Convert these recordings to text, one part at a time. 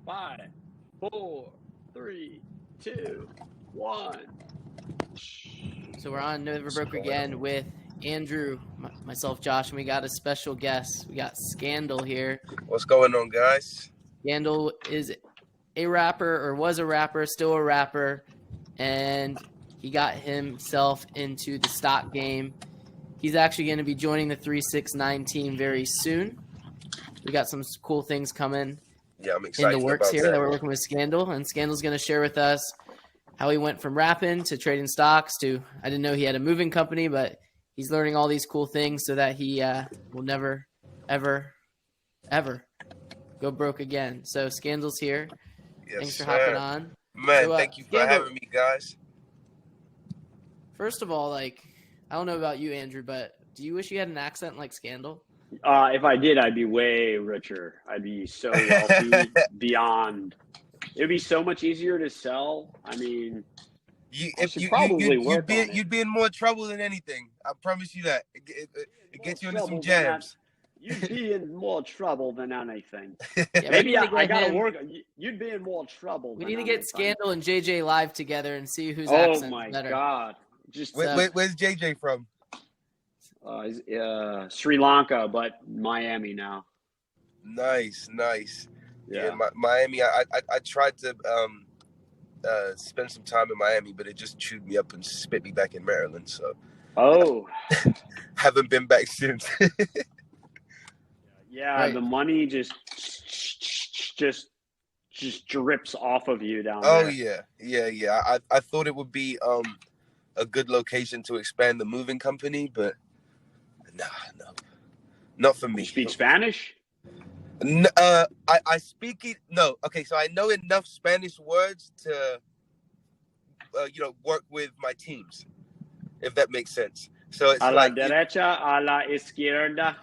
5, 4, 3, 2, 1. So we're on Never Broke Again with Andrew, myself, Josh, and we got a special guest. We got Skandle here. What's going on, guys? Skandle is a rapper, or was a rapper, still a rapper, and he got himself into the stock game. He's actually going to be joining the 369 team very soon. We got some cool things coming I'm excited in the works about here that we're working with Skandle, and Skandle's going to share with us how he went from rapping to trading stocks to, I didn't know he had a moving company, but he's learning all these cool things so that he will never, ever, ever go broke again. So Skandle's here. Yes, Thanks for sir. hopping on. Man, So, thank you for Skandle, having me, guys. First of all, I don't know about you, Andrew, but do you wish you had an accent like Skandle? If I did, I'd be way richer. I'd be so wealthy beyond. It would be so much easier to sell. I mean, you'd be in more trouble than anything. I promise you that. It gets you into some jams. You'd be in more trouble than anything. Yeah, maybe I gotta work. You'd be in more trouble. We need to get Skandle and JJ live together and see whose accent's better. Oh my God! Where's JJ from? Sri Lanka, but Miami now. Nice. Yeah, Miami. I tried to spend some time in Miami, but it just chewed me up and spit me back in Maryland. So, haven't been back since. Yeah, right. The money just drips off of you down there. Oh yeah. I thought it would be a good location to expand the moving company, but no, not for me. You speak Spanish? No, I speak it. No, okay. So I know enough Spanish words to, work with my teams, if that makes sense. So it's a la derecha, a la izquierda.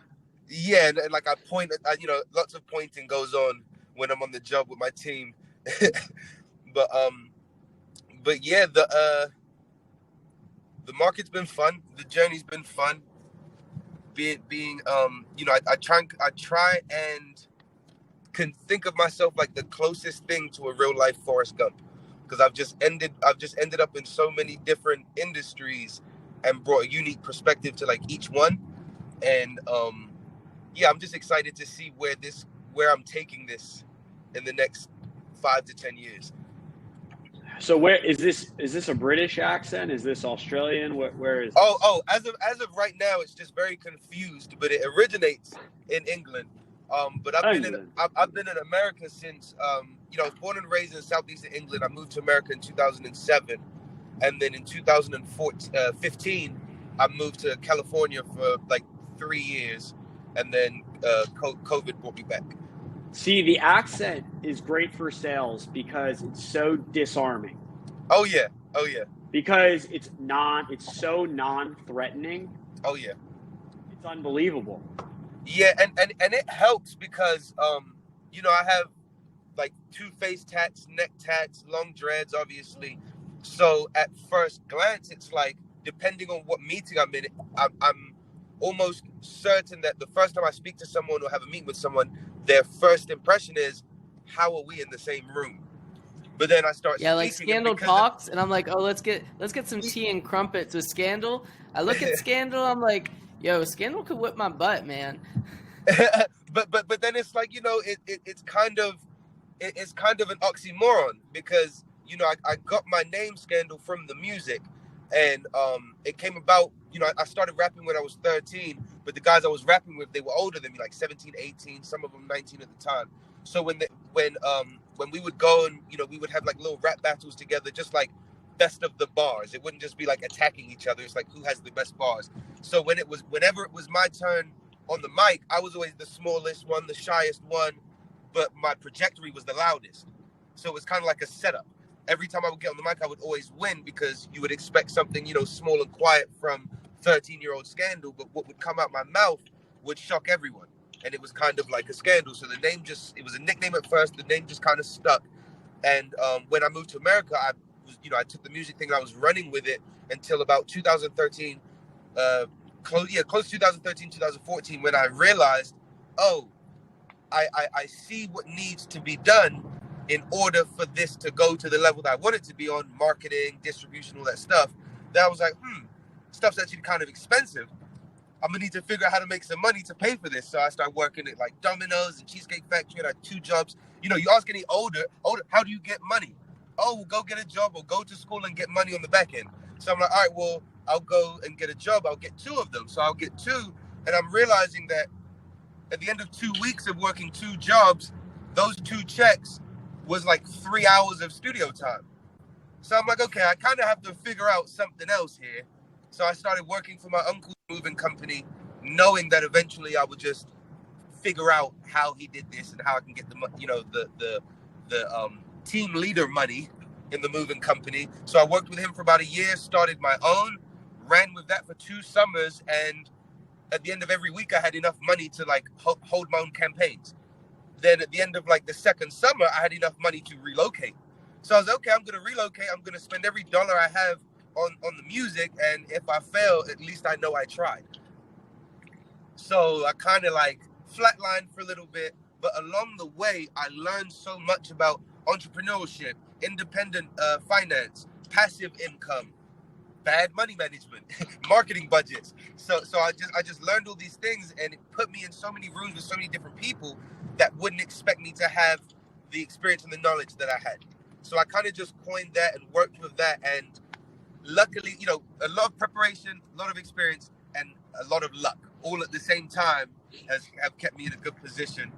Yeah, and like I point, lots of pointing goes on when I'm on the job with my team. but yeah, the market's been fun. The journey's been fun. I try and can think of myself like the closest thing to a real life Forrest Gump, because I've just ended up in so many different industries and brought a unique perspective to like each one, and I'm just excited to see where I'm taking this in the next 5 to 10 years. So where is this? Is this a British accent? Is this Australian? Where is? Oh, as of right now, it's just very confused. But it originates in England. But I've been in America since I was born and raised in southeastern England. I moved to America in 2007, and then in 2015, I moved to California for like 3 years, and then COVID brought me back. See, the accent is great for sales because it's so disarming. Oh yeah. Because it's so non-threatening. Oh yeah. It's unbelievable. Yeah, and it helps because I have like 2 face tats, neck tats, long dreads, obviously. So at first glance, it's like, depending on what meeting I'm in, I'm almost certain that the first time I speak to someone or have a meeting with someone, their first impression is, how are we in the same room? But then I start speaking. Like Skandle talks, and I'm like, oh, let's get some tea and crumpets with Skandle. I look at Skandle, I'm like, yo, Skandle could whip my butt, man. but then it's like, it's kind of an oxymoron, because I got my name Skandle from the music, and it came about. I started rapping when I was 13, but the guys I was rapping with, they were older than me, like 17, 18, some of them 19 at the time. So when we would go and we would have like little rap battles together, just like best of the bars. It wouldn't just be like attacking each other. It's like, who has the best bars. So whenever it was my turn on the mic, I was always the smallest one, the shyest one, but my trajectory was the loudest. So it was kind of like a setup. Every time I would get on the mic, I would always win, because you would expect something, small and quiet from 13-year-old Skandle, but what would come out my mouth would shock everyone. And it was kind of like a Skandle. So the name it was a nickname at first, the name just kind of stuck. And when I moved to America, I took the music thing and I was running with it until about 2013, close to 2013, 2014, when I realized, I see what needs to be done, in order for this to go to the level that I want it to be on, marketing, distribution, all that stuff, that I was like, stuff's actually kind of expensive. I'm gonna need to figure out how to make some money to pay for this. So I started working at like Domino's and Cheesecake Factory, and I had 2 jobs. You ask any older, how do you get money? Oh, we'll go get a job or go to school and get money on the back end. So I'm like, all right, well, I'll go and get a job. I'll get 2 of them. So I'll get 2. And I'm realizing that at the end of 2 weeks of working 2 jobs, those 2 checks was like 3 hours of studio time. So I'm like, okay, I kind of have to figure out something else here. So I started working for my uncle's moving company, knowing that eventually I would just figure out how he did this and how I can get the team leader money in the moving company. So I worked with him for about a year, started my own, ran with that for 2 summers, and at the end of every week I had enough money to like hold my own campaigns. Then at the end of like the second summer, I had enough money to relocate. So I was like, okay, I'm going to relocate. I'm going to spend every dollar I have on the music, and if I fail, at least I know I tried. So I kind of like flatlined for a little bit, but along the way, I learned so much about entrepreneurship, independent finance, passive income, bad money management, marketing budgets. So I just learned all these things, and it put me in so many rooms with so many different people that wouldn't expect me to have the experience and the knowledge that I had. So I kind of just coined that and worked with that, and luckily, a lot of preparation, a lot of experience, and a lot of luck all at the same time have kept me in a good position.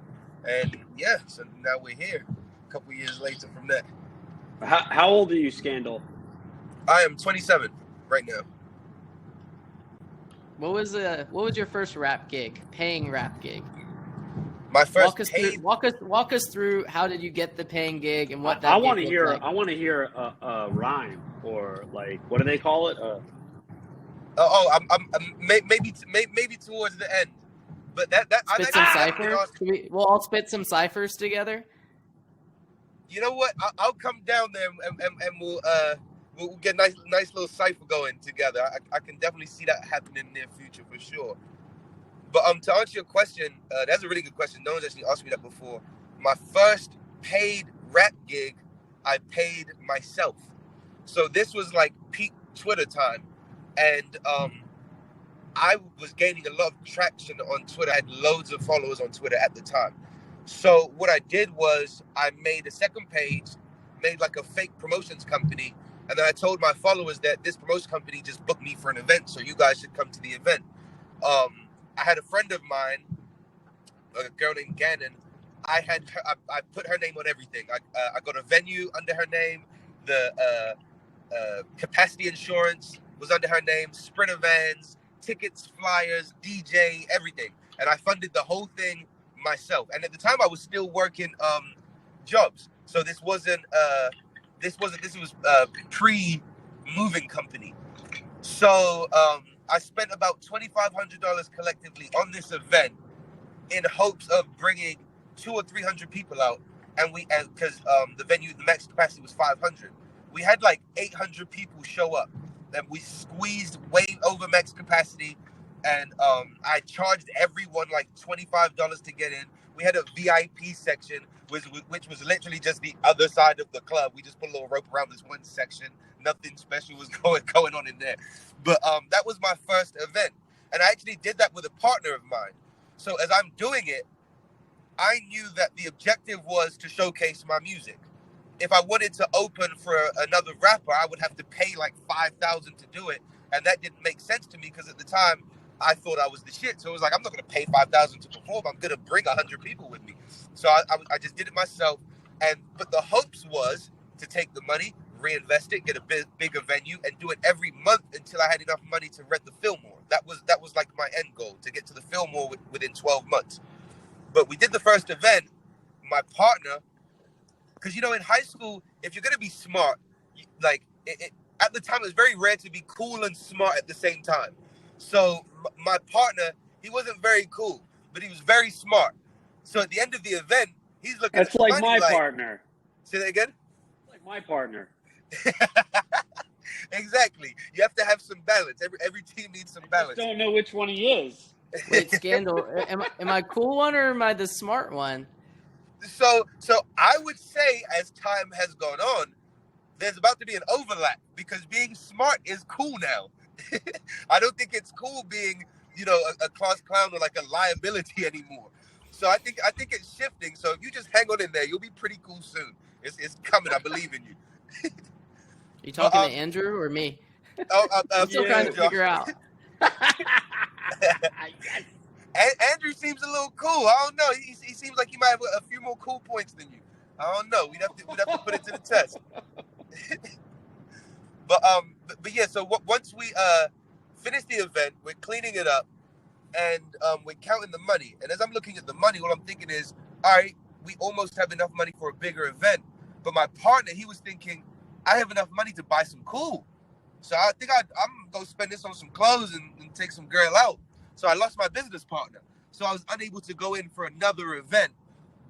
And yeah, so now we're here a couple of years later from that. How old are you, Skandle? I am 27 right now. What was your first rap gig, paying rap gig? My first walk us through how did you get the paying gig and what that I want to hear. like. I want to hear a rhyme, or like, what do they call it? I'm maybe towards the end, but that spit some ciphers. We'll all spit some ciphers together. You know what? I'll come down there and we'll get a nice little cipher going together. I can definitely see that happening in the near future for sure. But to answer your question, that's a really good question. No one's actually asked me that before. My first paid rap gig, I paid myself. So this was like peak Twitter time, and I was gaining a lot of traction on Twitter. I had loads of followers on Twitter at the time. So what I did was I made a second page, made like a fake promotions company, and then I told my followers that this promotion company just booked me for an event, so you guys should come to the event. I had a friend of mine, a girl named Gannon. I put her name on everything. I got a venue under her name. The capacity insurance was under her name. Sprinter vans, tickets, flyers, DJ, everything. And I funded the whole thing myself. And at the time, I was still working jobs. So this was pre-moving company. So I spent about $2,500 collectively on this event in hopes of bringing 200 or 300 people out, and because the venue, the max capacity was 500. We had like 800 people show up, and we squeezed way over max capacity, and I charged everyone like $25 to get in. We had a VIP section, which was literally just the other side of the club. We just put a little rope around this one section. Nothing special was going on in there. But that was my first event. And I actually did that with a partner of mine. So as I'm doing it, I knew that the objective was to showcase my music. If I wanted to open for another rapper, I would have to pay like $5,000 to do it. And that didn't make sense to me because at the time, I thought I was the shit. So it was like, I'm not going to pay $5,000 to perform. I'm going to bring 100 people with me. So I just did it myself. But the hopes was to take the money, reinvest it, get a bigger venue, and do it every month until I had enough money to rent the Fillmore. That was like my end goal, to get to the Fillmore within 12 months. But we did the first event. My partner, because in high school, if you're gonna be smart, at the time it was very rare to be cool and smart at the same time. So my partner, he wasn't very cool, but he was very smart. So at the end of the event, he's looking. That's like my partner. Say that again. Like my partner. Exactly. You have to have some balance. Every team needs some balance. I just don't know which one he is. Wait, Skandle, am I cool one or am I the smart one? So I would say as time has gone on, there's about to be an overlap because being smart is cool now. I don't think it's cool being, a class clown or like a liability anymore. So I think it's shifting. So if you just hang on in there, you'll be pretty cool soon. It's coming. I believe in you. Are you talking to Andrew or me? I'm still trying to figure out. Yes. Andrew seems a little cool. I don't know. He seems like he might have a few more cool points than you. I don't know. We'd have to put it to the test. But yeah. So once we finish the event, we're cleaning it up, and we're counting the money. And as I'm looking at the money, what I'm thinking is, all right, we almost have enough money for a bigger event. But my partner, he was thinking, I have enough money to buy some cool. So I think I'm going to spend this on some clothes and take some girl out. So I lost my business partner. So I was unable to go in for another event,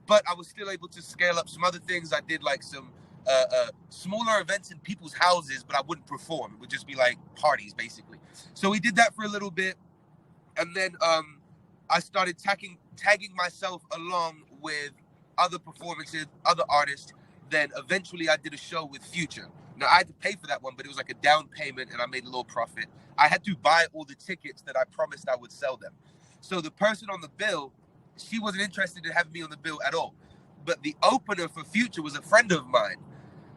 but I was still able to scale up some other things. I did like some smaller events in people's houses, but I wouldn't perform. It would just be like parties, basically. So we did that for a little bit. And then I started tagging myself along with other performances, other artists. Then eventually I did a show with Future. Now I had to pay for that one, but it was like a down payment and I made a little profit. I had to buy all the tickets that I promised I would sell them. So the person on the bill, she wasn't interested in having me on the bill at all. But the opener for Future was a friend of mine.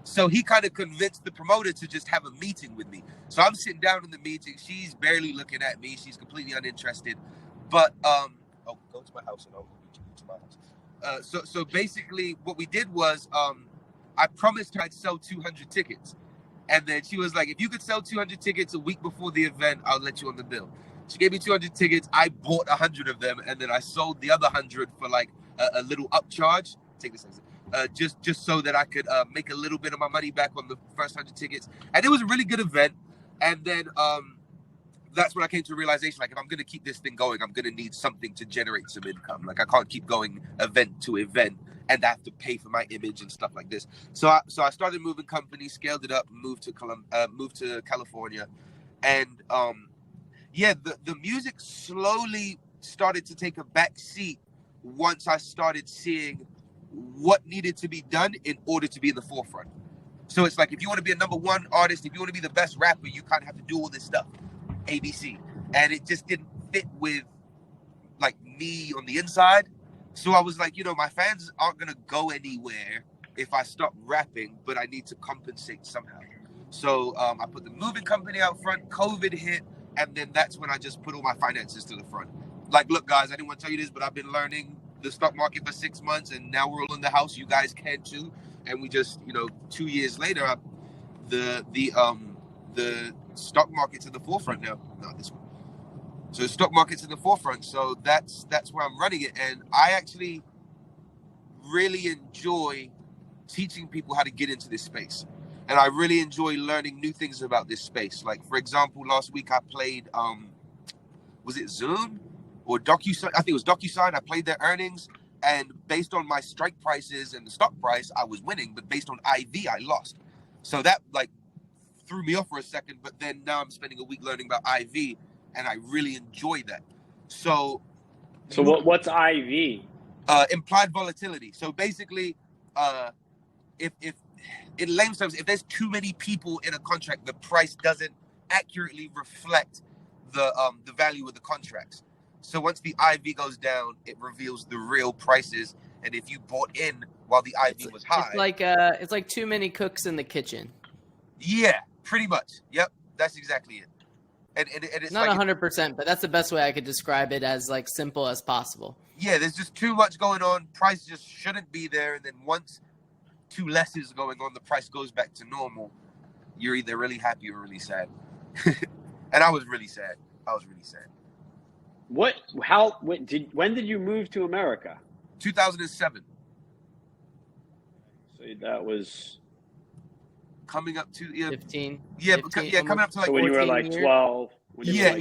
So he kind of convinced the promoter to just have a meeting with me. So I'm sitting down in the meeting. She's barely looking at me. She's completely uninterested. But, go to my house and I'll meet you to my house. So basically what we did was I promised her I'd sell 200 tickets. And then she was like, if you could sell 200 tickets a week before the event, I'll let you on the bill. She gave me 200 tickets. I bought 100 of them. And then I sold the other 100 for like a little upcharge. Take this just so that I could make a little bit of my money back on the first 100 tickets. And it was a really good event. And then that's when I came to a realization, like, if I'm going to keep this thing going, I'm going to need something to generate some income. Like, I can't keep going event to event and I have to pay for my image and stuff like this. So I started moving companies, scaled it up, moved to California. And the music slowly started to take a back seat once I started seeing what needed to be done in order to be in the forefront. So it's like, if you want to be a number one artist, if you want to be the best rapper, you kind of have to do all this stuff, ABC. And it just didn't fit with like me on the inside. So I was like, my fans aren't going to go anywhere if I stop rapping, but I need to compensate somehow. So I put the moving company out front, COVID hit, and then that's when I just put all my finances to the front. Like, look, guys, I didn't want to tell you this, but I've been learning the stock market for 6 months, and now we're all in the house. You guys can too. And we just, 2 years later, the stock market's in the forefront now. Not this one. So the stock market's in the forefront. So that's where I'm running it. And I actually really enjoy teaching people how to get into this space. And I really enjoy learning new things about this space. Like, for example, last week I played, was it Zoom or DocuSign? I think it was DocuSign. I played their earnings. And based on my strike prices and the stock price, I was winning. But based on IV, I lost. So that like threw me off for a second. But then now I'm spending a week learning about IV. And I really enjoy that. So what's IV? Implied volatility. So basically, if in layman's terms, if there's too many people in a contract, the price doesn't accurately reflect the value of the contracts. So once the IV goes down, it reveals the real prices. And if you bought in while the IV was high, it's like too many cooks in the kitchen. Yeah, pretty much. Yep, that's exactly it. And it's not like 100%, but that's the best way I could describe it, as like simple as possible. Yeah, there's just too much going on. Price just shouldn't be there. And then once too less is going on, the price goes back to normal. You're either really happy or really sad. And I was really sad. When did you move to America? 2007. So that was coming up to 15. Yeah, 15, coming up to like so when you were like 12. Yeah,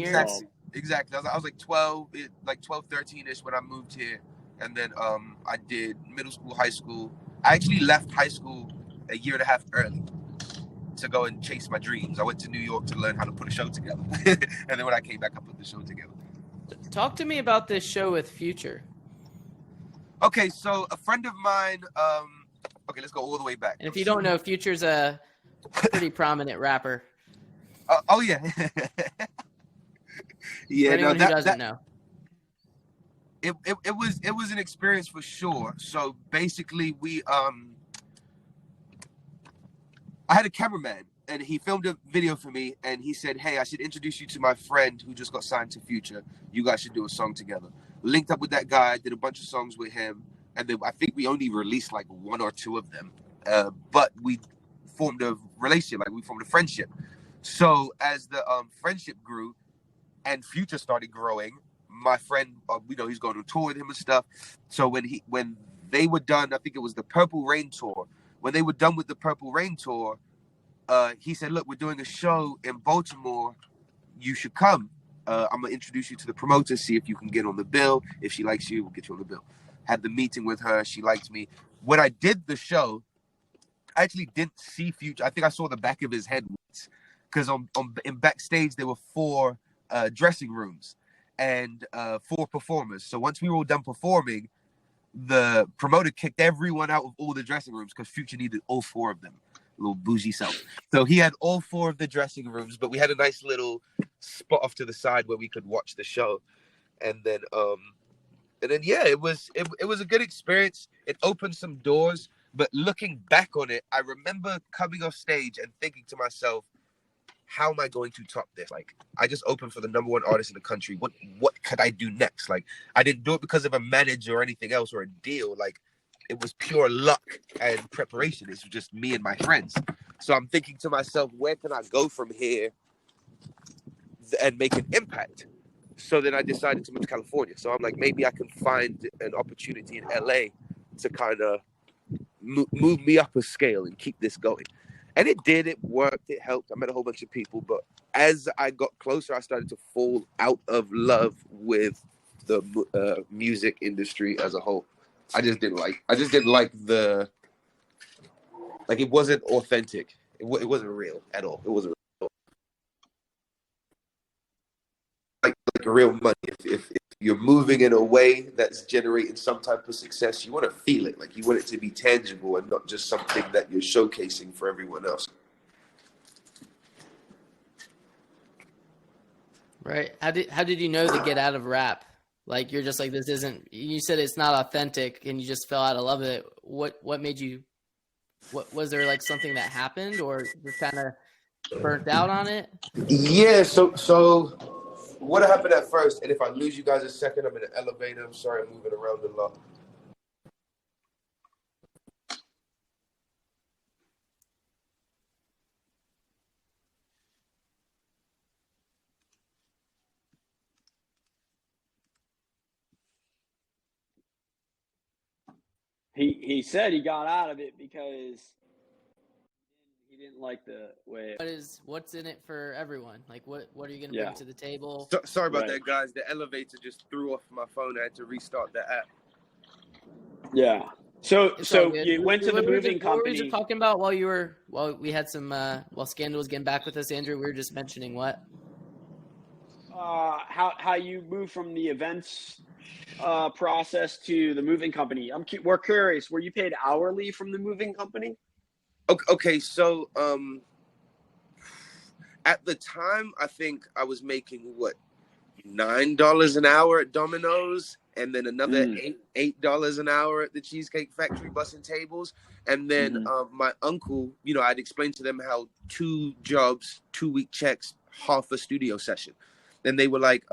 exactly. I was like 12, 13-ish when I moved here. And then I did middle school, high school. I actually left high school a year and a half early to go and chase my dreams. I went to New York to learn how to put a show together. And then when I came back, I put the show together. Talk to me about this show with Future. Okay, so a friend of mine. Okay, let's go all the way back. And if you don't know, Future's a pretty prominent rapper. Oh yeah, yeah. For anyone No, who doesn't know. It was an experience for sure. So basically, I had a cameraman and he filmed a video for me, and he said, "Hey, I should introduce you to my friend who just got signed to Future. You guys should do a song together." Linked up with that guy, did a bunch of songs with him, and then I think we only released like one or two of them, but we formed a relationship, like we formed a friendship. So as the friendship grew and Future started growing, my friend, he's going to tour with him and stuff. So when they were done, I think it was the Purple Rain tour. When they were done with the Purple Rain tour, he said, "Look, we're doing a show in Baltimore. You should come. I'm gonna introduce you to the promoter, see if you can get on the bill. If she likes you, we'll get you on the bill." Had the meeting with her. She liked me. When I did the show, I actually didn't see Future. I think I saw the back of his head once, because in backstage there were 4 dressing rooms and 4 performers. So once we were all done performing, the promoter kicked everyone out of all the dressing rooms because Future needed all 4 of them. Little bougie self. So he had all 4 of the dressing rooms, but we had a nice little spot off to the side where we could watch the show. And then yeah, it was a good experience. It opened some doors, but looking back on it, I remember coming off stage and thinking to myself, how am I going to top this? Like, I just opened for the #1 artist in the country. What could I do next? Like, I didn't do it because of a manager or anything else or a deal. Like, it was pure luck and preparation. It's just me and my friends. So I'm thinking to myself, where can I go from here and make an impact? So then I decided to move to California. So I'm like, maybe I can find an opportunity in LA to kind of move me up a scale and keep this going. And it did. It worked. It helped. I met a whole bunch of people. But as I got closer, I started to fall out of love with the music industry as a whole. I just didn't like the, like, it wasn't authentic. It wasn't real at all. It wasn't real. Like real money. If you're moving in a way that's generating some type of success, you want to feel it. Like, you want it to be tangible and not just something that you're showcasing for everyone else. Right. How did you know to get out of rap? Like, you're just like, this isn't, you said it's not authentic and you just fell out of love with it. What made you, what was there, like something that happened, or you're kind of burnt out on it? Yeah, so what happened at first, and if I lose you guys a second, I'm in an elevator. I'm sorry, I'm moving around a lot. He said he got out of it because he didn't like the way. What's in it for everyone? Like, what are you going to bring to the table? Sorry about that, guys. The elevator just threw off my phone. I had to restart the app. Yeah. So you went to the moving company. What were you talking about while we had some while Skandle was getting back with us, Andrew? We were just mentioning what? How you move from the events process to the moving company. We're curious. Were you paid hourly from the moving company? Okay, so at the time, I think I was making $9 an hour at Domino's, and then another $8 an hour at the Cheesecake Factory bussing tables. And then my uncle, I'd explained to them how 2 jobs, 2-week checks, half a studio session. And they were like,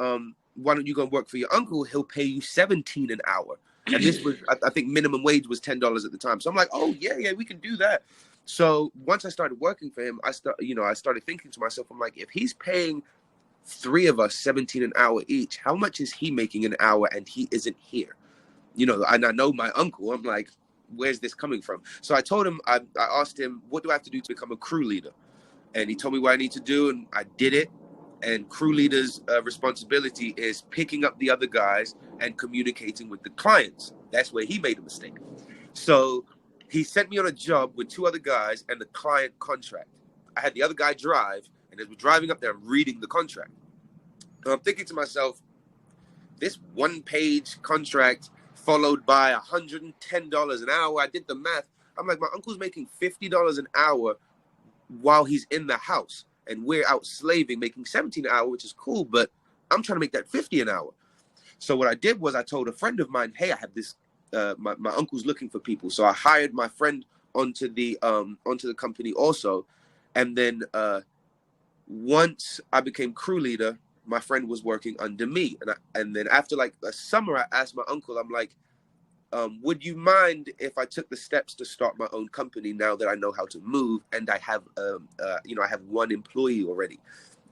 why don't you go and work for your uncle? He'll pay you $17 an hour. And this was, I think minimum wage was $10 at the time. So I'm like, oh yeah, we can do that. So once I started working for him, I started thinking to myself, I'm like, if he's paying 3 of us $17 an hour each, how much is he making an hour and he isn't here? And I know my uncle. I'm like, where's this coming from? So I told him, I asked him, what do I have to do to become a crew leader? And he told me what I need to do, and I did it. And crew leader's responsibility is picking up the other guys and communicating with the clients. That's where he made a mistake. So he sent me on a job with 2 other guys and the client contract. I had the other guy drive, and as we're driving up there, I'm reading the contract. And I'm thinking to myself, this 1-page contract followed by $110 an hour. I did the math. I'm like, my uncle's making $50 an hour while he's in the house, and we're out slaving, making 17 an hour, which is cool, but I'm trying to make that 50 an hour. So what I did was I told a friend of mine, hey, I have this, my uncle's looking for people. So I hired my friend onto the company also. And then once I became crew leader, my friend was working under me. And then after like a summer, I asked my uncle, I'm like, would you mind if I took the steps to start my own company now that I know how to move and I have, I have one employee already?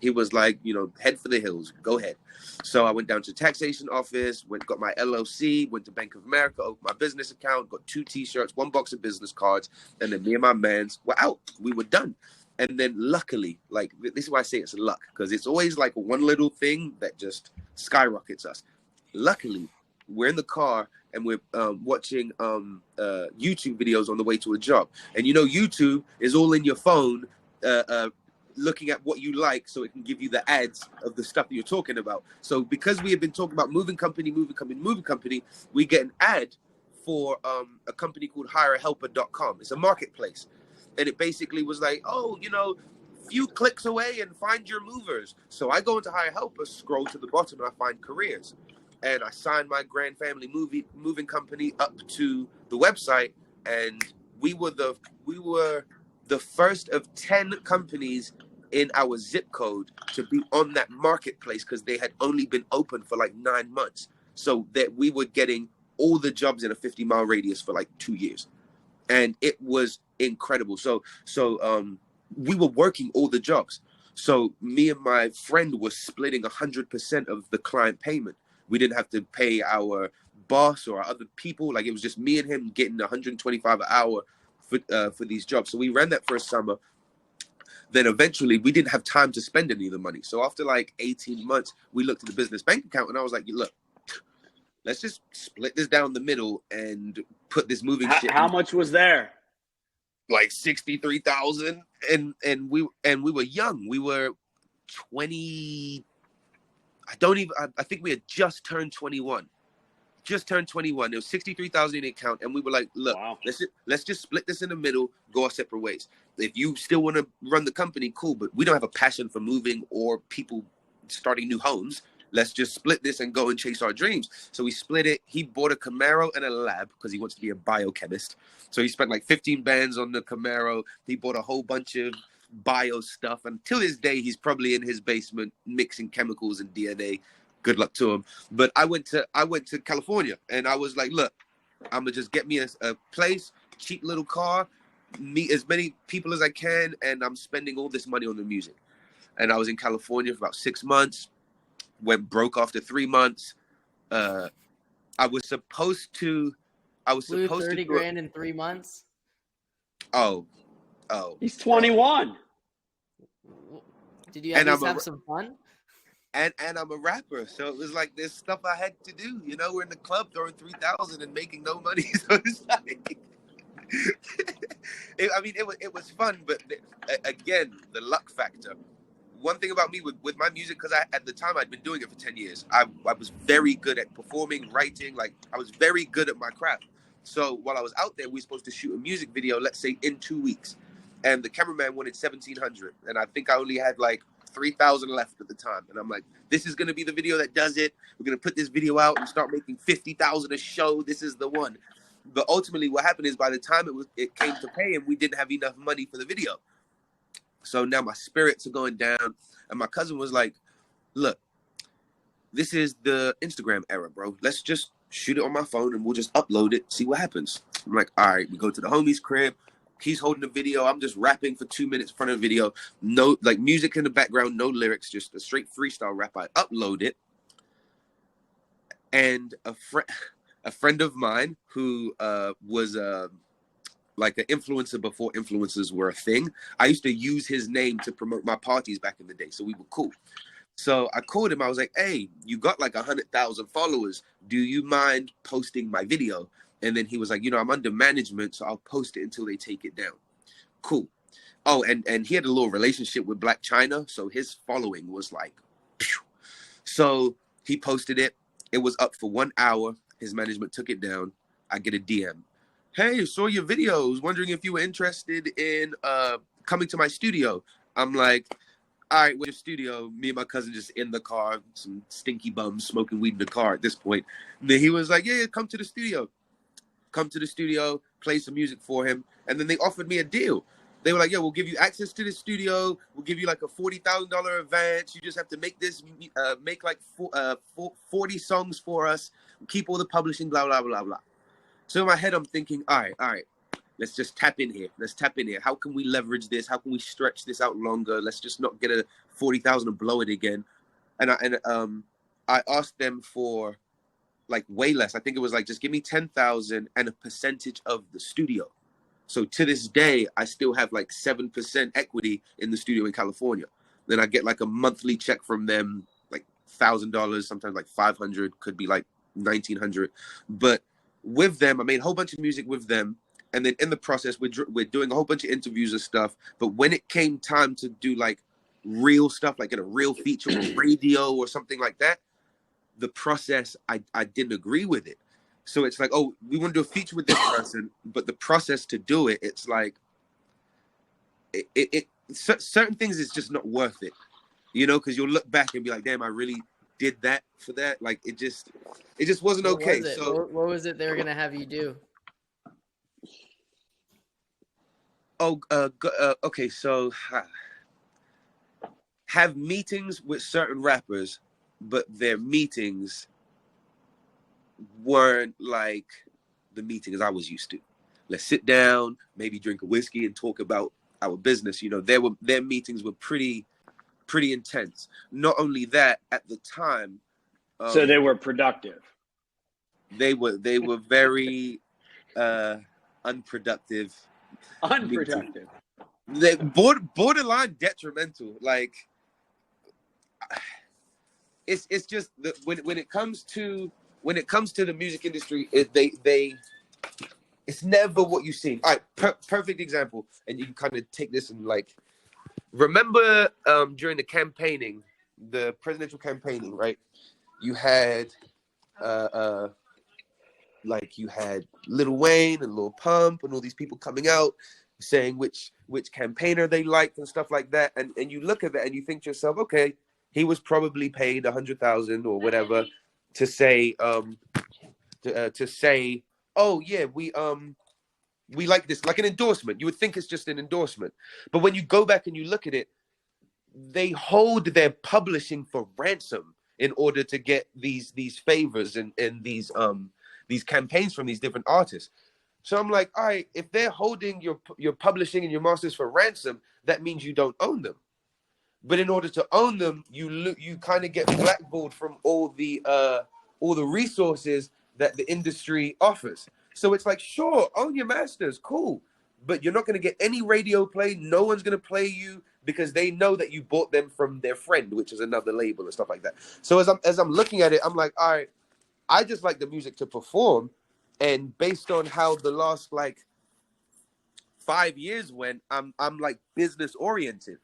He was like, head for the hills, go ahead. So I went down to the taxation office, got my LLC, went to Bank of America, opened my business account, got 2 T-shirts, 1 box of business cards, and then me and my mans were out. We were done. And then luckily, like, this is why I say it's luck, because it's always like one little thing that just skyrockets us. Luckily, we're in the car and we're watching YouTube videos on the way to a job. And YouTube is all in your phone, looking at what you like so it can give you the ads of the stuff that you're talking about. So because we have been talking about moving company, we get an ad for a company called hireahelper.com. It's a marketplace. And it basically was like, few clicks away and find your movers. So I go into Hire Helper, scroll to the bottom, and I find careers. And I signed my grand family moving company up to the website, and we were the first of 10 companies in our zip code to be on that marketplace, because they had only been open for like 9 months. So that we were getting all the jobs in a 50-mile radius for like 2 years. And it was incredible. So we were working all the jobs. So me and my friend were splitting 100% of the client payment. We didn't have to pay our boss or our other people. Like, it was just me and him getting 125 an hour for these jobs. So we ran that for a summer. Then eventually we didn't have time to spend any of the money. So after like 18 months, we looked at the business bank account, and I was like, look, let's just split this down the middle and put this moving shit. How much was there? Like 63,000. And we were young. We were 20. I think we had just turned 21. It was 63,000 in the account, and we were like, look, wow, let's just split this in the middle, go our separate ways. If you still want to run the company, cool, but we don't have a passion for moving or people starting new homes. Let's just split this and go and chase our dreams. So we split it. He bought a Camaro and a lab because he wants to be a biochemist. So he spent like 15 bands on the Camaro. He bought a whole bunch of bio stuff, and till this day he's probably in his basement mixing chemicals and DNA. Good luck to him. But I went to California, and I was like, look, I'm gonna just get me a place, cheap little car, meet as many people as I can, and I'm spending all this money on the music. And I was in California for about 6 months, went broke after 3 months. I was supposed to blew 30 grand in 3 months. Oh. He's 21. Did you at least have some fun? And I'm a rapper, so it was like there's stuff I had to do. We're in the club throwing 3,000 and making no money. So it's like, it was fun, but again, the luck factor. One thing about me with my music, because at the time I'd been doing it for 10 years, I was very good at performing, writing. Like, I was very good at my craft. So while I was out there, we were supposed to shoot a music video, let's say in 2 weeks, and the cameraman wanted 1,700, and I think I only had like 3,000 left at the time. And I'm like, this is going to be the video that does it. We're going to put this video out and start making 50,000 a show. This is the one. But ultimately what happened is, by the time it came to pay, and we didn't have enough money for the video. So now my spirits are going down. And my cousin was like, look, this is the Instagram era, bro. Let's just shoot it on my phone and we'll just upload it, see what happens. I'm like, all right. We go to the homie's crib. He's holding the video. I'm just rapping for 2 minutes in front of the video. No, like, music in the background, no lyrics, just a straight freestyle rap. I upload it. And a friend of mine who was like an influencer before influencers were a thing. I used to use his name to promote my parties back in the day. So we were cool. So I called him. I was like, hey, you got like 100,000 followers. Do you mind posting my video? And then he was like, I'm under management, so I'll post it until they take it down. Cool. Oh, and he had a little relationship with Black China, so his following was like, phew. So he posted it. It was up for 1 hour, His management took it down. I get a DM. Hey, saw your videos. Wondering if you were interested in coming to my studio. I'm like, all right, with your studio. Me and my cousin just in the car, some stinky bums smoking weed in the car at this point. And then he was like, yeah, come to the studio. Come to the studio, play some music for him. And then they offered me a deal. They were like, yeah, we'll give you access to the studio. We'll give you like a $40,000 advance. You just have to make this, make like 40 songs for us. Keep all the publishing, blah, blah, blah, blah. So in my head, I'm thinking, all right. Let's just tap in here. Let's tap in here. How can we leverage this? How can we stretch this out longer? Let's just not get a 40,000 and blow it again. And I asked them for like way less. I think it was like, just give me 10,000 and a percentage of the studio. So to this day, I still have like 7% equity in the studio in California. Then I get like a monthly check from them, like $1,000, sometimes like 500, could be like 1,900. But with them, I made a whole bunch of music with them. And then in the process, we're doing a whole bunch of interviews and stuff. But when it came time to do like real stuff, like in a real feature or radio or something like that, the process, I didn't agree with it. So it's like, oh, we want to do a feature with this person, but the process to do it, it's like, certain things is just not worth it, you know, because you'll look back and be like, damn, I really did that for that. Like it just wasn't okay. So what was it they were gonna have you do? Okay, so have meetings with certain rappers, but their meetings weren't like the meetings I was used to. Let's sit down, maybe drink a whiskey and talk about our business. You know, their meetings were pretty intense. Not only that, at the time, so they were productive. They were very unproductive. Unproductive. They borderline detrimental. Like it's just when it comes to the music industry, it's never what you see. All right, perfect example, and you can kind of take this and like remember during the campaigning, the presidential campaigning, right? You had like you had Lil Wayne and Lil Pump and all these people coming out saying which campaigner they liked and stuff like that, and you look at that and you think to yourself, okay, he was probably paid 100,000 or whatever to say to say, oh yeah, we like this, like an endorsement. You would think it's just an endorsement, but when you go back and you look at it, they hold their publishing for ransom in order to get these favors and these campaigns from these different artists. So I'm like, all right, if they're holding your publishing and your masters for ransom, that means you don't own them. But in order to own them, you kind of get blackballed from all the resources that the industry offers. So it's like, sure, own your masters, cool, but you're not going to get any radio play. No one's going to play you because they know that you bought them from their friend, which is another label and stuff like that. So as I'm looking at it, I'm like, all right, I just like the music to perform, and based on how the last like 5 years went, I'm like business oriented.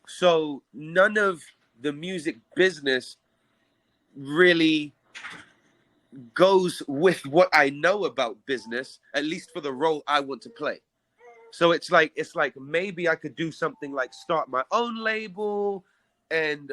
So none of the music business really goes with what I know about business, at least for the role I want to play. So it's like maybe I could do something like start my own label and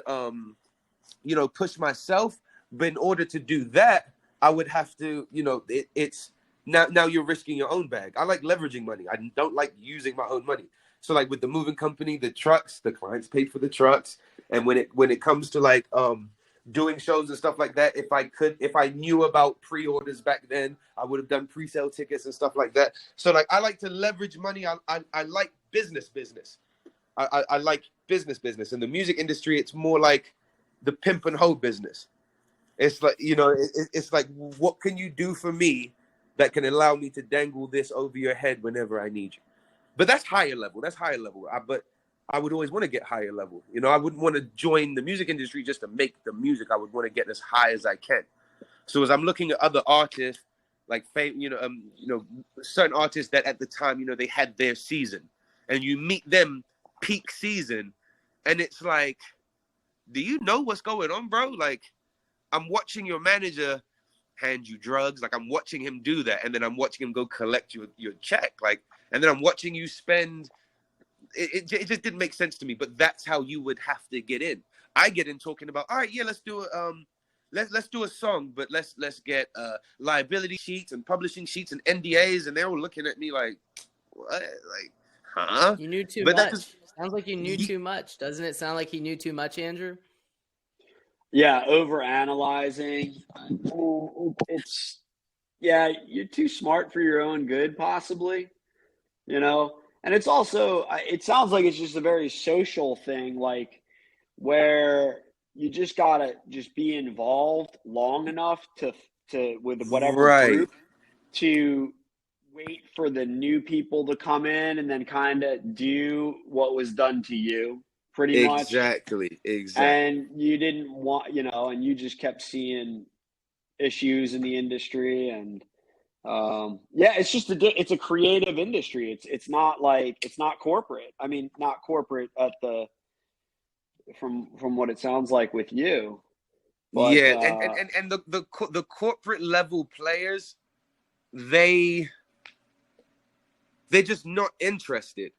you know, push myself. But in order to do that, I would have to, you know, it's now you're risking your own bag. I like leveraging money. I don't like using my own money. So like with the moving company, the trucks, the clients paid for the trucks. And when it comes to like doing shows and stuff like that, if I knew about pre-orders back then, I would have done pre-sale tickets and stuff like that. So like I like to leverage money. I like business. I like business. In the music industry, it's more like the pimp and hoe business. It's like, you know, it's like, what can you do for me that can allow me to dangle this over your head whenever I need you? But that's higher level. But I would always want to get higher level. You know, I wouldn't want to join the music industry just to make the music. I would want to get as high as I can. So as I'm looking at other artists, like certain artists that at the time, you know, they had their season, and you meet them peak season, and it's like, do you know what's going on, bro? Like, I'm watching your manager hand you drugs. Like I'm watching him do that, and then I'm watching him go collect your check. Like, and then I'm watching you spend. It just didn't make sense to me. But that's how you would have to get in. I get in talking about, all right, yeah, let's do let's do a song, but let's get liability sheets and publishing sheets and NDAs, and they're all looking at me like, what? Like, huh? You knew too But much. Sounds like you knew too much. Doesn't it sound like he knew too much, Andrew? Yeah, over analyzing. You're too smart for your own good, possibly. You know, and it's also, it sounds like it's just a very social thing, like where you just gotta just be involved long enough to with whatever Right. group to wait for the new people to come in and then kind of do what was done to you, pretty much. Exactly. And you didn't want, and you just kept seeing issues in the industry, and it's just it's a creative industry. It's not corporate. I mean, not corporate from what it sounds like with you. But, yeah, and the corporate level players, they're just not interested.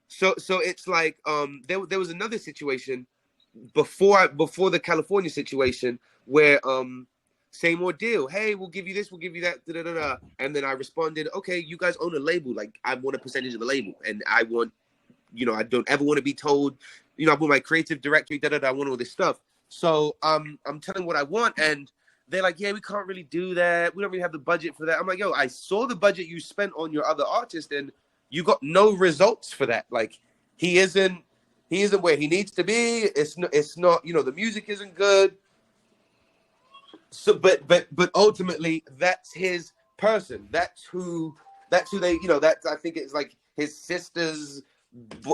So it's like there was another situation before the California situation where same ordeal. Hey, we'll give you this, we'll give you that, da, da, da, da. And then I responded, okay, you guys own a label. Like, I want a percentage of the label, and I want, I don't ever want to be told, I want my creative directory, da da da. I want all this stuff. So I'm telling what I want, and they're like, yeah, we can't really do that. We don't really have the budget for that. I'm like, yo, I saw the budget you spent on your other artist, and you got no results for that. Like, he isn't where he needs to be. It's not, the music isn't good. So, but ultimately, that's his person. That's who they, that's, I think it's like his sister's,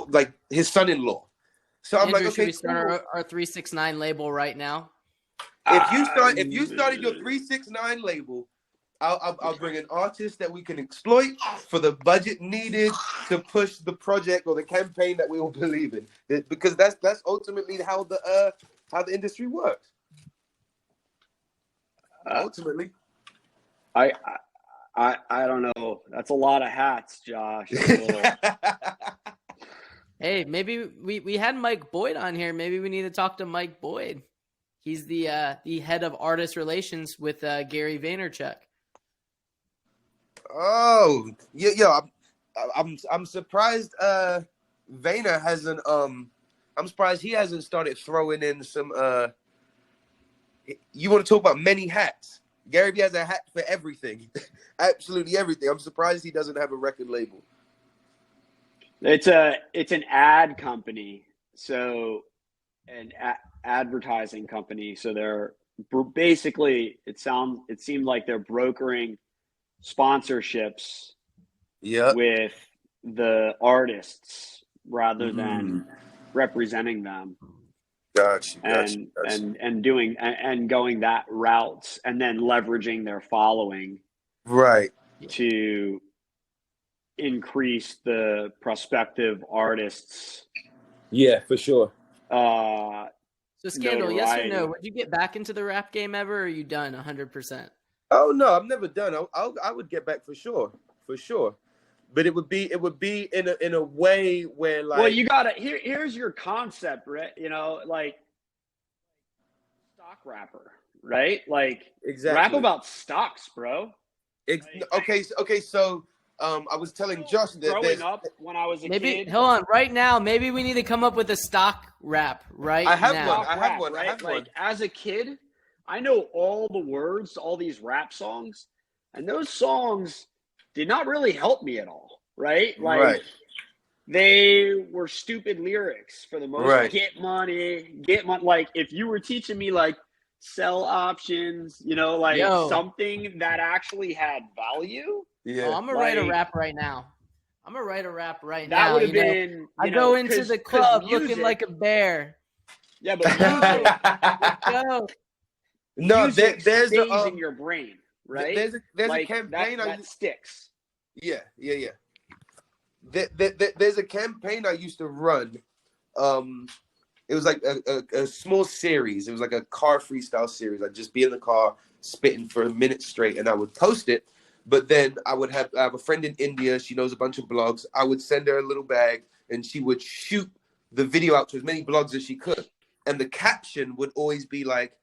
like his son-in-law. So I'm Andrew, like, okay, should we start our 369 label right now? If you started your 369 label, I'll bring an artist that we can exploit for the budget needed to push the project or the campaign that we all believe in. Because that's ultimately how the industry works. Ultimately, I don't know. That's a lot of hats, Josh. Hey, maybe we had Mike Boyd on here. Maybe we need to talk to Mike Boyd. He's the head of artist relations with Gary Vaynerchuk. Oh, yeah. I'm surprised Vayner hasn't I'm surprised he hasn't started throwing in some you want to talk about many hats. Gary Vee has a hat for everything. Absolutely everything. I'm surprised he doesn't have a record label. It's an ad company, so an advertising company. So they're basically, it seemed like they're brokering sponsorships with the artists rather than representing them. Gotcha. And doing and going that route, and then leveraging their following to increase the prospective artists. Yeah, for sure. So Skandle, yes or no? Would you get back into the rap game ever, or are you done 100%? Oh no, I'm never done. I would get back for sure. But it would be in a way where, like, well, you gotta here's your concept, right? Like stock rapper, right? Like, exactly. Rap about stocks, bro. Okay. So I was telling Josh that growing up when I was a kid. Hold on, right now, maybe we need to come up with a stock rap right now. I have one. Like, as a kid, I know all the words to all these rap songs, and those songs did not really help me at all, right? Like, they were stupid lyrics for the most part. Get money. Like, if you were teaching me, like, sell options, something that actually had value. Yeah. Oh, I'm going to write a rap right now. That would have been. I go into the club looking like a bear. Yeah, but music. Let's go. No, there's stays in your brain, right? There's a campaign that sticks. Yeah. There's a campaign I used to run. It was like a small series. It was like a car freestyle series. I'd just be in the car spitting for a minute straight, and I would post it. But then I have a friend in India. She knows a bunch of blogs. I would send her a little bag, and she would shoot the video out to as many blogs as she could. And the caption would always be like,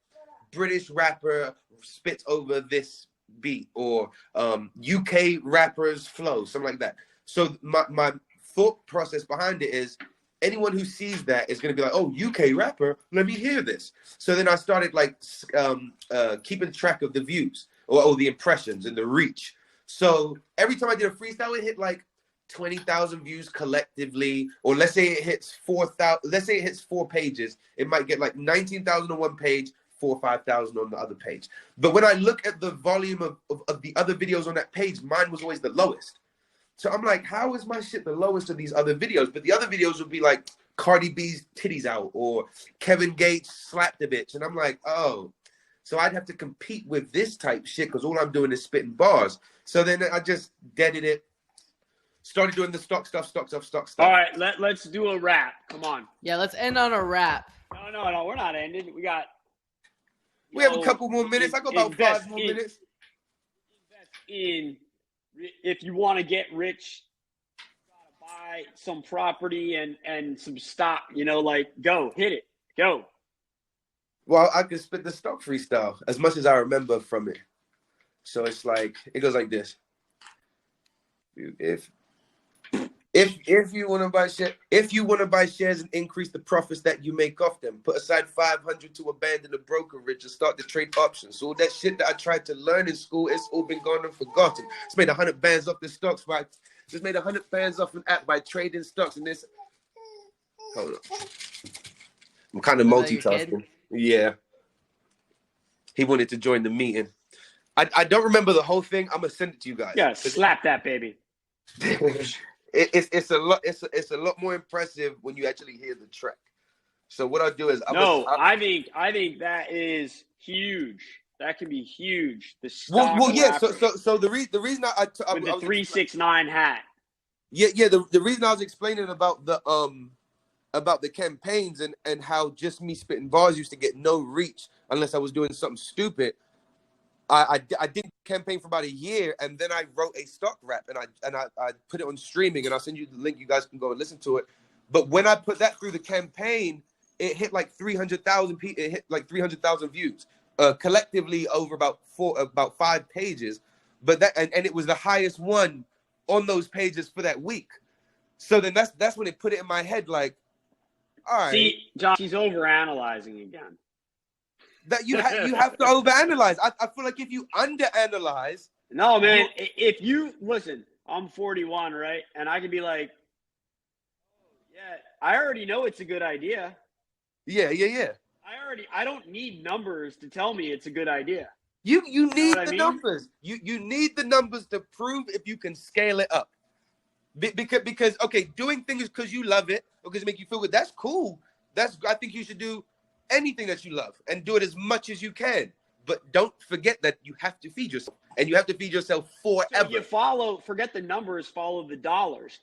British rapper spits over this beat, or UK rappers flow, something like that. So my thought process behind it is, anyone who sees that is going to be like, oh, UK rapper, let me hear this. So then I started like keeping track of the views or the impressions and the reach. So every time I did a freestyle, it hit like 20,000 views collectively, or let's say it hits 4,000. Let's say it hits 4 pages. It might get like 19,000 on one page, 4,000 or 5,000 on the other page. But when I look at the volume of the other videos on that page, mine was always the lowest. So I'm like, how is my shit the lowest of these other videos? But the other videos would be like Cardi B's titties out, or Kevin Gates slapped a bitch. And I'm like, oh, so I'd have to compete with this type shit because all I'm doing is spitting bars. So then I just deaded it. Started doing the stock stuff. All right, let's do a rap. Come on. Yeah, let's end on a rap. No, we're not ending. We have a couple more minutes. I got about 5 more minutes. If you want to get rich, you gotta buy some property and some stock. Like go hit it, go. Well, I could spit the stock freestyle as much as I remember from it. So it's like, it goes like this. If you want to buy shares and increase the profits that you make off them, put aside 500 to abandon the brokerage and start to trade options. So all that shit that I tried to learn in school, it's all been gone and forgotten. Just made 100 bands off the stocks just made 100 bands off an app by trading stocks. And this, hold on, I'm kind of multitasking. Yeah, he wanted to join the meeting. I don't remember the whole thing. I'm gonna send it to you guys. Yeah, slap that baby. It's a lot more impressive when you actually hear the track. So what I'll do is I think that is huge. That can be huge. The stock yeah. So the reason I with the 369 hat. Yeah. The reason I was explaining about the campaigns and how just me spitting bars used to get no reach unless I was doing something stupid. I did campaign for about a year, and then I wrote a stock rap, and I put it on streaming, and I'll send you the link. You guys can go and listen to it. But when I put that through the campaign, it hit like 300,000 people. It hit like 300,000 views collectively over about 5 pages. But that and it was the highest one on those pages for that week. So then that's when it put it in my head, like, all right. See, John, he's overanalyzing again. That you have to overanalyze. I feel like if you underanalyze. No, man. If you listen, I'm 41, right? And I can be like, yeah, I already know it's a good idea. Yeah. I don't need numbers to tell me it's a good idea. You need the numbers. You need the numbers to prove if you can scale it up. Because okay, doing things because you love it, because it make you feel good. That's cool. I think you should do anything that you love and do it as much as you can. But don't forget that you have to feed yourself, and you have to feed yourself forever. So forget the numbers, follow the dollars.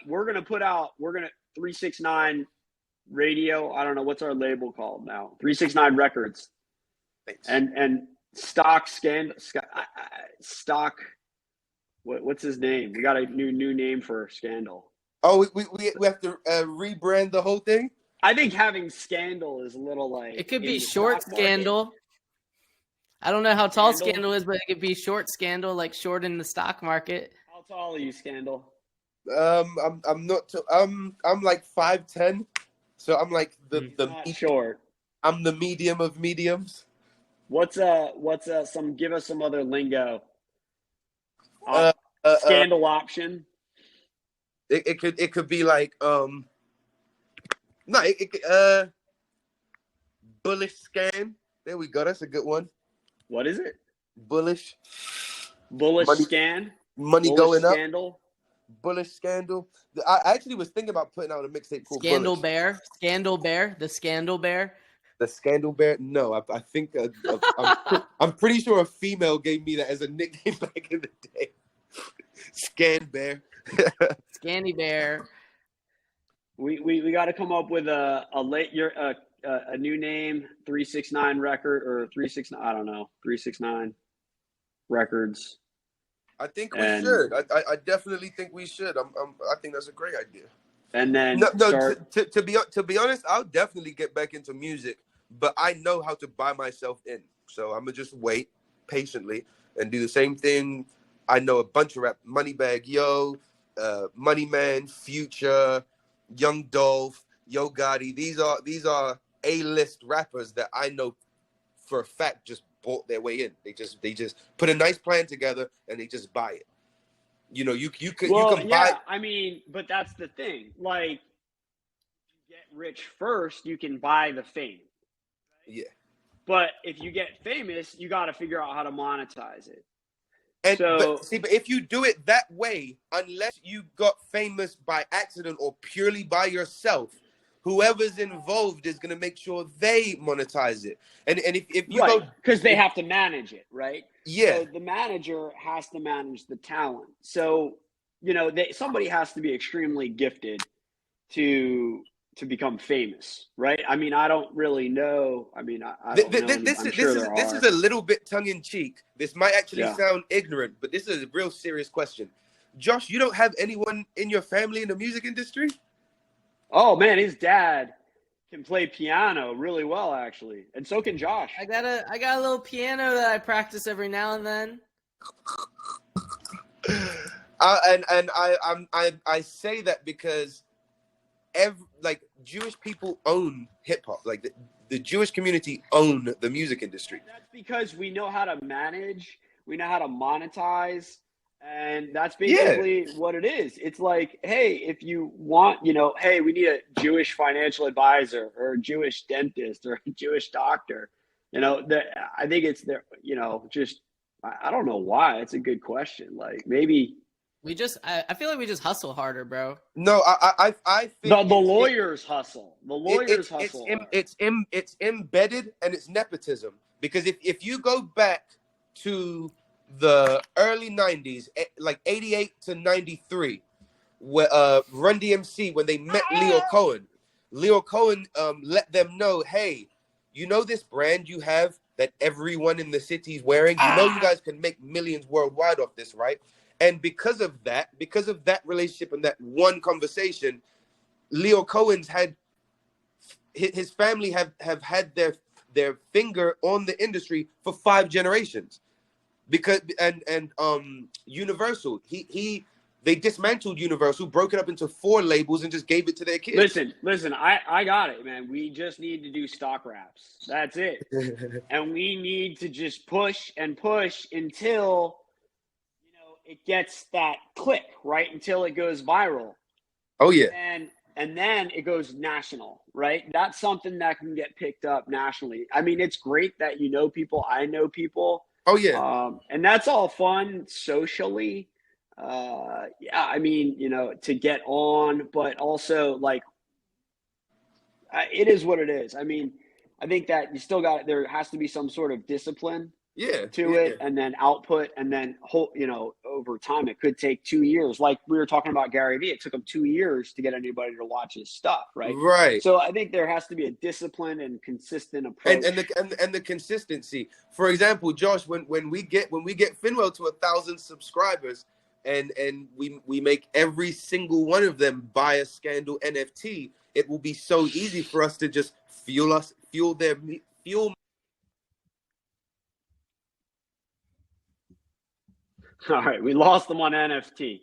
We're going to 369 radio. I don't know, what's our label called now? 369 Records. Thanks. And stock. What's his name? We got a new name for Skandle. Oh, we have to rebrand the whole thing? I think having Skandle is a little like... It could be short Skandle. I don't know how tall Skandle is, but it could be short Skandle, like short in the stock market. How tall are you, Skandle? I'm not. I'm like 5'10", so I'm like the short. I'm the medium of mediums. What's give us some other lingo. Skandle option. It could be like bullish scan. There we go. That's a good one. What is it? Bullish money, scan. Money bullish going scandal. Up. Bullish Skandle. I actually was thinking about putting out a mixtape called Scandal Bullish. Bear. Scandal Bear. The Scandal Bear. The Scandal Bear? No, I think I'm pretty sure a female gave me that as a nickname back in the day. Scan Bear. Scanny Bear. We got to come up with a new name, 369 record or 369. I don't know, 369 records. I think we should. I definitely think we should. I think that's a great idea. And then to be honest, I'll definitely get back into music, but I know how to buy myself in. So I'm gonna just wait patiently and do the same thing. I know a bunch of rap: Moneybagg Yo, Money Man, Future, Young Dolph, Yo Gotti. These are A-list rappers that I know for a fact just bought their way in. They just put a nice plan together and they just buy it. You know, you can buy. I mean, but that's the thing. Like, you get rich first, you can buy the fame. Right? Yeah. But if you get famous, you got to figure out how to monetize it. And but if you do it that way, unless you got famous by accident or purely by yourself, whoever's involved is going to make sure they monetize it. And if you go, because they have to manage it, right? Yeah. So the manager has to manage the talent. So, you know, somebody has to be extremely gifted to become famous, right? I mean, I don't really know. I mean, I don't know. This is a little bit tongue in cheek. This might actually sound ignorant, but this is a real serious question. Josh, you don't have anyone in your family in the music industry? Oh man, his dad can play piano really well, actually, and so can Josh. I got a little piano that I practice every now and then. I say that because Jewish people own hip hop. Like the Jewish community own the music industry. That's because we know how to manage, we know how to monetize. And that's basically what it is. It's like, hey, if you want, you know, hey, we need a Jewish financial advisor or a Jewish dentist or a Jewish doctor. You know, I think it's there, you know, just, I don't know why. It's a good question. Like maybe. I feel like we just hustle harder, bro. No, I think the lawyers hustle. The lawyers hustle. It's embedded and it's nepotism. Because if you go back to the early 90s, like 88 to 93, where Run DMC, when they met Leo Cohen let them know, hey, you know this brand you have that everyone in the city's wearing? You know you guys can make millions worldwide off this, right? And because of that relationship and that one conversation, Leo Cohen's had his family have had their finger on the industry for 5 generations. Because Universal, they dismantled Universal, broke it up into 4 labels, and just gave it to their kids. Listen, I got it, man. We just need to do stock raps. That's it. And we need to just push and push until, you know, it gets that click, right? Until it goes viral. Oh yeah. And then it goes national, right? That's something that can get picked up nationally. I mean, it's great that you know people. I know people. Oh yeah. And that's all fun socially. I mean, you know, to get on, but also like, it is what it is. I mean, I think that you still there has to be some sort of discipline to it, and then output, and then you know, over time it could take 2 years. Like we were talking about Gary Vee, it took him 2 years to get anybody to watch his stuff, right? Right. So I think there has to be a discipline and consistent approach, and the consistency. For example, Josh, when we get Finwell to 1,000 subscribers, and we make every single one of them buy a Skandle NFT, it will be so easy for us to just fuel All right, we lost them on NFT.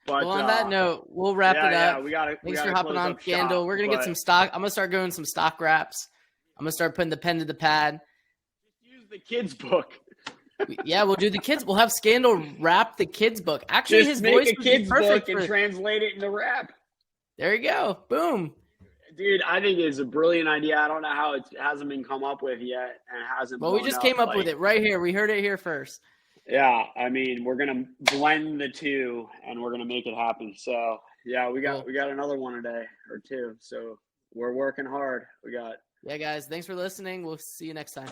But, well, on that note, we'll wrap it up. Yeah, Thanks for hopping on Skandle. We're gonna get some stock. I'm gonna start going some stock wraps. I'm gonna start putting the pen to the pad. Just use the kids' book. Yeah, we'll do the kids. We'll have Skandle rap the kids' book. Actually, just his voice make a would kids' be perfect book and translate it into rap. There you go. Boom. Dude, I think it's a brilliant idea. I don't know how it hasn't been come up with yet, and it hasn't. Well, we just came up with it right here. We heard it here first. Yeah, I mean, we're gonna blend the two, and we're gonna make it happen. So yeah, we got another one today or two. So we're working hard. Yeah, guys, thanks for listening. We'll see you next time.